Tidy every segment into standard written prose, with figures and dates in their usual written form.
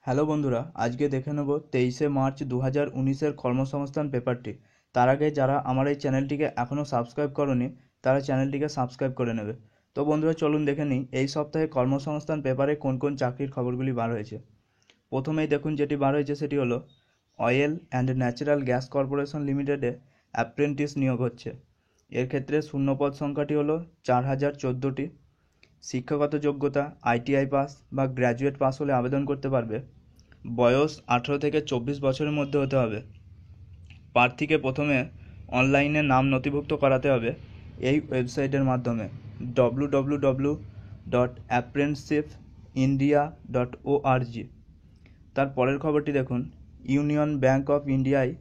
Hello বন্ধুরা, আজকে দেখে নেব 23শে মার্চ 2019-এর কর্মসংস্থান পেপারটি। তার আগে যারা আমার এই চ্যানেলটিকে এখনও সাবস্ক্রাইব করনি তারা চ্যানেলটিকে সাবস্ক্রাইব করে নেবে। তো বন্ধুরা, চলুন দেখে নিই এই সপ্তাহে কর্মসংস্থান পেপারে কোন কোন চাকরির খবরগুলি বার হয়েছে। প্রথমেই দেখুন যেটি বার হয়েছে সেটি হলো oil and natural gas corporation লিমিটেডে অ্যাপ্রেন্টিস নিয়োগ হচ্ছে। এর ক্ষেত্রে শূন্যপদ সংখ্যাটি হলো 4014টি। শিক্ষাগত যোগ্যতা আইটিআই পাস বা গ্র্যাজুয়েট পাস হলে আবেদন করতে পারবে। বয়স 18 থেকে 24 বছরের মধ্যে হতে হবে। প্রার্থীকে প্রথমে অনলাইনে নাম নথিভুক্ত করাতে হবে এই ওয়েবসাইটের মাধ্যমে www.apprenticeshipindia.org। তার পরের খবরটি দেখুন, ইউনিয়ন ব্যাংক অফ ইন্ডিয়ায়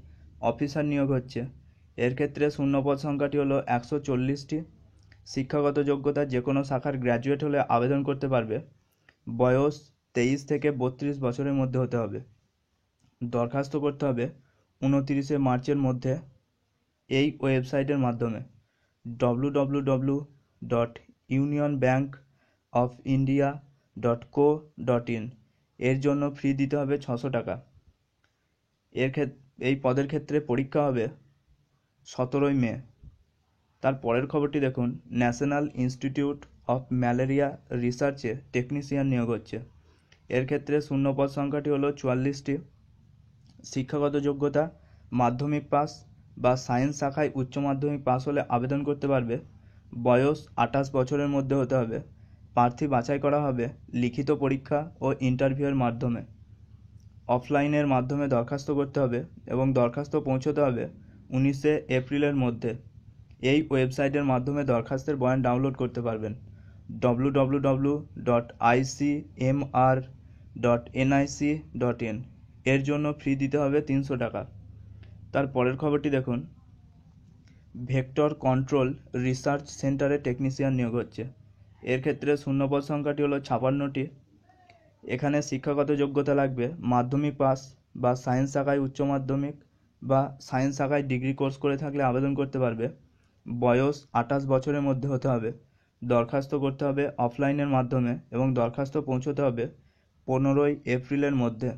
অফিসার নিয়োগ হচ্ছে। এর ক্ষেত্রে শূন্যপদ সংখ্যাটি হলো 140টি। শিক্ষাগত যোগ্যতা যে কোনো শাখার গ্র্যাজুয়েট হলে আবেদন করতে পারবে। বয়স 23 থেকে 32 বছরের মধ্যে হতে হবে। দরখাস্ত করতে হবে 29শে মার্চের মধ্যে এই ওয়েবসাইটের মাধ্যমে www.unionbankofindia.co.in। এর জন্য ফি দিতে হবে 600 টাকা। এই পদের ক্ষেত্রে পরীক্ষা হবে 17 মে। তার পরের খবরটি দেখুন, ন্যাশনাল ইনস্টিটিউট অফ ম্যালেরিয়া রিসার্চে টেকনিশিয়ান নিয়োগ হচ্ছে। এর ক্ষেত্রে শূন্যপদ সংখ্যাটি হলো 44টি। শিক্ষাগত যোগ্যতা মাধ্যমিক পাস বা সায়েন্স শাখায় উচ্চ মাধ্যমিক পাস হলে আবেদন করতে পারবে। বয়স 28 বছরের মধ্যে হতে হবে। প্রার্থী বাছাই করা হবে লিখিত পরীক্ষা ও ইন্টারভিউয়ের মাধ্যমে। অফলাইনের মাধ্যমে দরখাস্ত করতে হবে এবং দরখাস্ত পৌঁছতে হবে 19শে এপ্রিলের মধ্যে। এই ওয়েবসাইটের মাধ্যমে দরখাস্তের বয়ান ডাউনলোড করতে পারবেন www.icmr.nic.in। এর জন্য ফি দিতে হবে 300 টাকা। তার পরের খবরটি দেখুন, ভেক্টর কন্ট্রোল রিসার্চ সেন্টারে টেকনিশিয়ান নিয়োগ হচ্ছে। এর ক্ষেত্রে শূন্যপদ সংখ্যাটি হলো 56টি। এখানে শিক্ষাগত যোগ্যতা লাগবে মাধ্যমিক পাস বা সায়েন্স শাখায় উচ্চ মাধ্যমিক বা সায়েন্স শাখায় ডিগ্রি কোর্স করে থাকলে আবেদন করতে পারবে। বয়স 28 বছরের মধ্যে হতে হবে। দরখাস্ত করতে হবে অফলাইনের মাধ্যমে এবং দরখাস্ত পৌঁছতে হবে 15 এপ্রিলের মধ্যে।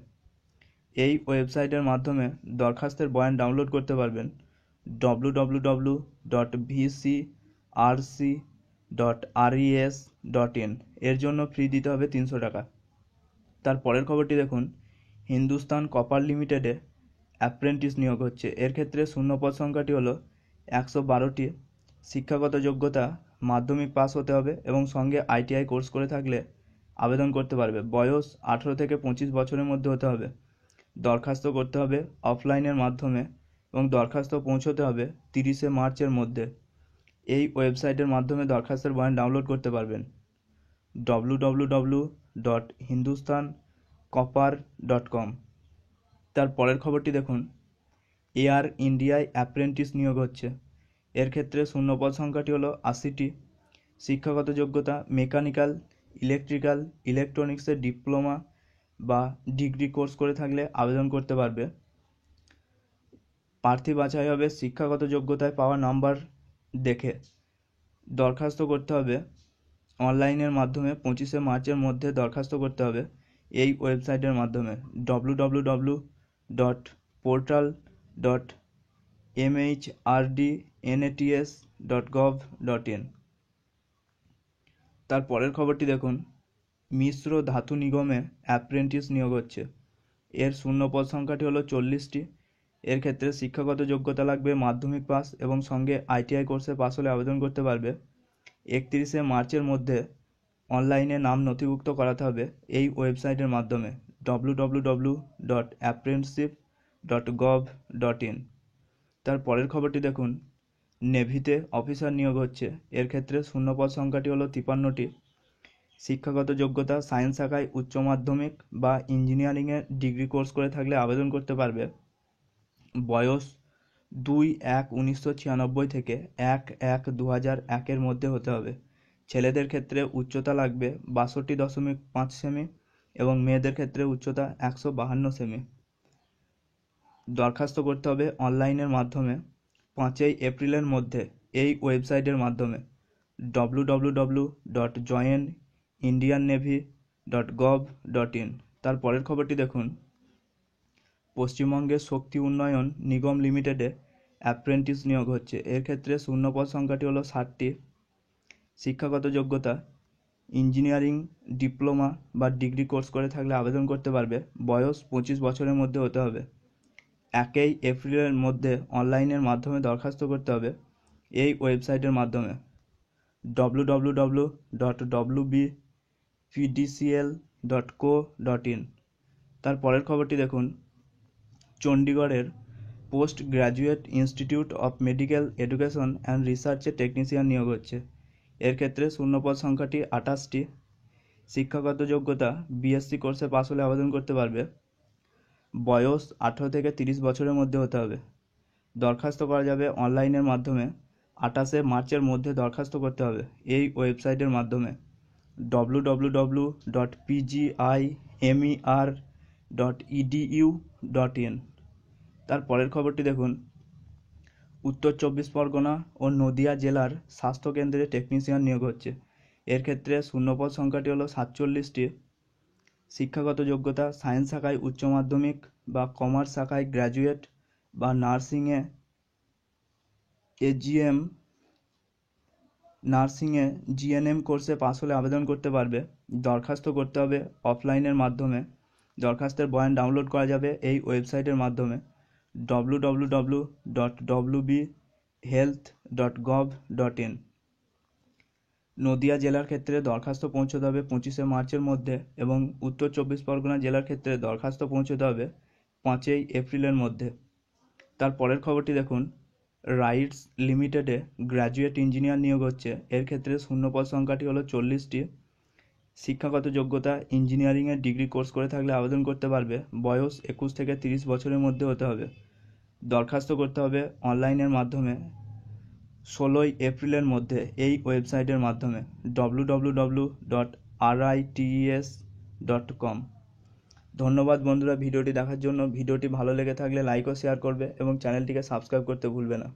এই ওয়েবসাইটের মাধ্যমে দরখাস্তের বয়ান ডাউনলোড করতে পারবেন www.vcrc.res.in। এর জন্য ফি দিতে হবে 300 টাকা। তার পরের খবরটি দেখুন, হিন্দুস্তান কপার লিমিটেডে অ্যাপ্রেন্টিস নিয়োগ হচ্ছে। এর ক্ষেত্রে শূন্যপদ সংখ্যাটি হলো 112টি। শিক্ষাগত যোগ্যতা মাধ্যমিক পাস হতে হবে এবং সঙ্গে আইটিআই কোর্স করে থাকলে আবেদন করতে পারবে। বয়স 18 থেকে 25 বছরের মধ্যে হতে হবে। দরখাস্ত করতে হবে অফলাইনের মাধ্যমে এবং দরখাস্ত পৌঁছতে হবে 30শে মার্চের মধ্যে। এই ওয়েবসাইটের মাধ্যমে দরখাস্তের বয়ান ডাউনলোড করতে পারবেন www.hindustancopper.com। তার পরের খবরটি দেখুন, এয়ার ইন্ডিয়ায় অ্যাপ্রেন্টিস নিয়োগ হচ্ছে। এর ক্ষেত্রে শূন্যপদ সংখ্যাটি হলো 80টি। শিক্ষাগত যোগ্যতা মেকানিক্যাল, ইলেকট্রিক্যাল, ইলেকট্রনিক্সের ডিপ্লোমা বা ডিগ্রি কোর্স করে থাকলে আবেদন করতে পারবে। প্রার্থী বাছাই হবে শিক্ষাগত যোগ্যতায় পাওয়া নাম্বার দেখে। দরখাস্ত করতে হবে অনলাইনের মাধ্যমে 25শে মার্চের মধ্যে দরখাস্ত করতে হবে এই ওয়েবসাইটের মাধ্যমে www.portal.mhrdnats.gov.in। তার পরের খবরটি দেখুন, মিশ্র ধাতু নিগমে অ্যাপ্রেন্টিস নিয়োগ হচ্ছে। এর শূন্যপদ সংখ্যাটি হলো 40টি। এর ক্ষেত্রে শিক্ষাগত যোগ্যতা লাগবে মাধ্যমিক পাস এবং সঙ্গে আইটিআই কোর্সে পাস হলে আবেদন করতে পারবে। 31শে মার্চের মধ্যে অনলাইনে নাম নথিভুক্ত করাতে হবে এই ওয়েবসাইটের মাধ্যমে www.apprenticeship.gov.in। তার পরের খবরটি দেখুন, নেভিতে অফিসার নিয়োগ হচ্ছে। এর ক্ষেত্রে শূন্যপদ সংখ্যাটি হলো 53টি। শিক্ষাগত যোগ্যতা সায়েন্স শাখায় উচ্চ মাধ্যমিক বা ইঞ্জিনিয়ারিংয়ে ডিগ্রি কোর্স করে থাকলে আবেদন করতে পারবে। বয়স 2/1/1996 থেকে 1/1/2001 মধ্যে হতে হবে। ছেলেদের ক্ষেত্রে উচ্চতা লাগবে 62.5 সেমি এবং মেয়েদের ক্ষেত্রে উচ্চতা 152 সেমি। দরখাস্ত করতে হবে অনলাইনের মাধ্যমে 5 এপ্রিলের মধ্যে এই ওয়েবসাইটের মাধ্যমে www.joinindiannavy.gov.in। তার পরের খবরটি দেখুন, পশ্চিমবঙ্গের শক্তি উন্নয়ন নিগম লিমিটেডে অ্যাপ্রেন্টিস নিয়োগ হচ্ছে। এর ক্ষেত্রে শূন্যপদ সংখ্যাটি হলো 60টি। শিক্ষাগত যোগ্যতা ইঞ্জিনিয়ারিং, ডিপ্লোমা বা ডিগ্রি কোর্স করে থাকলে আবেদন করতে পারবে। বয়স 25 বছরের মধ্যে হতে হবে। 1 এপ্রিলের মধ্যে অনলাইনের মাধ্যমে দরখাস্ত করতে হবে এই ওয়েবসাইটের মাধ্যমে www.wbpdcl.co.in। তার পরের খবরটি দেখুন, চণ্ডীগড়ের Post Graduate Institute of Medical Education and রিসার্চে টেকনিশিয়ান নিয়োগ হচ্ছে। এর ক্ষেত্রে শূন্যপদ সংখ্যাটি 28টি। শিক্ষাগত যোগ্যতা বিএসসি কোর্সে পাস হলে আবেদন করতে পারবে। বয়স 18 থেকে 30 বছরের মধ্যে হতে হবে। দরখাস্ত করা যাবে অনলাইনের মাধ্যমে। 28 মার্চের মধ্যে দরখাস্ত করতে হবে এই ওয়েবসাইটের মাধ্যমে www.pgimer.edu.in। তার পরের খবরটি দেখুন, উত্তর 24 পরগনা ও নদিয়া জেলার স্বাস্থ্যকেন্দ্রে টেকনিশিয়ান নিয়োগ হচ্ছে। এর ক্ষেত্রে শূন্যপদ সংখ্যাটি হলো 47টি। শিক্ষাগত যোগ্যতা সায়েন্স শাখায় উচ্চ মাধ্যমিক বা কমার্স শাখায় গ্র্যাজুয়েট বা নার্সিংয়ে জিএনএম কোর্সে পাস হলে আবেদন করতে পারবে। দরখাস্ত করতে হবে অফলাইনের মাধ্যমে। দরখাস্তের বয়ান ডাউনলোড করা যাবে এই ওয়েবসাইটের মাধ্যমে www.wbhealth.gov.in। নদিয়া জেলার ক্ষেত্রে দরখাস্ত পৌঁছতে হবে 25 মার্চের মধ্যে এবং উত্তর 24 পরগনা জেলার ক্ষেত্রে দরখাস্ত পৌঁছতে হবে 5 এপ্রিলের মধ্যে। তার পরের খবরটি দেখুন, রাইটস লিমিটেডে গ্র্যাজুয়েট ইঞ্জিনিয়ার নিয়োগ হচ্ছে। এর ক্ষেত্রে শূন্যপদ সংখ্যাটি হলো 40টি। শিক্ষাগত যোগ্যতা ইঞ্জিনিয়ারিংয়ের ডিগ্রি কোর্স করে থাকলে আবেদন করতে পারবে। বয়স 21 থেকে 30 বছরের মধ্যে হতে হবে। দরখাস্ত করতে হবে অনলাইনের মাধ্যমে 16 এপ্রিলের মধ্যে এই ওয়েবসাইটের মাধ্যমে www.rites.com। ধন্যবাদ বন্ধুরা ভিডিওটি দেখার জন্য। ভিডিওটি ভালো লেগে থাকলে লাইক ও শেয়ার করবে এবং চ্যানেলটিকে সাবস্ক্রাইব করতে ভুলবে না।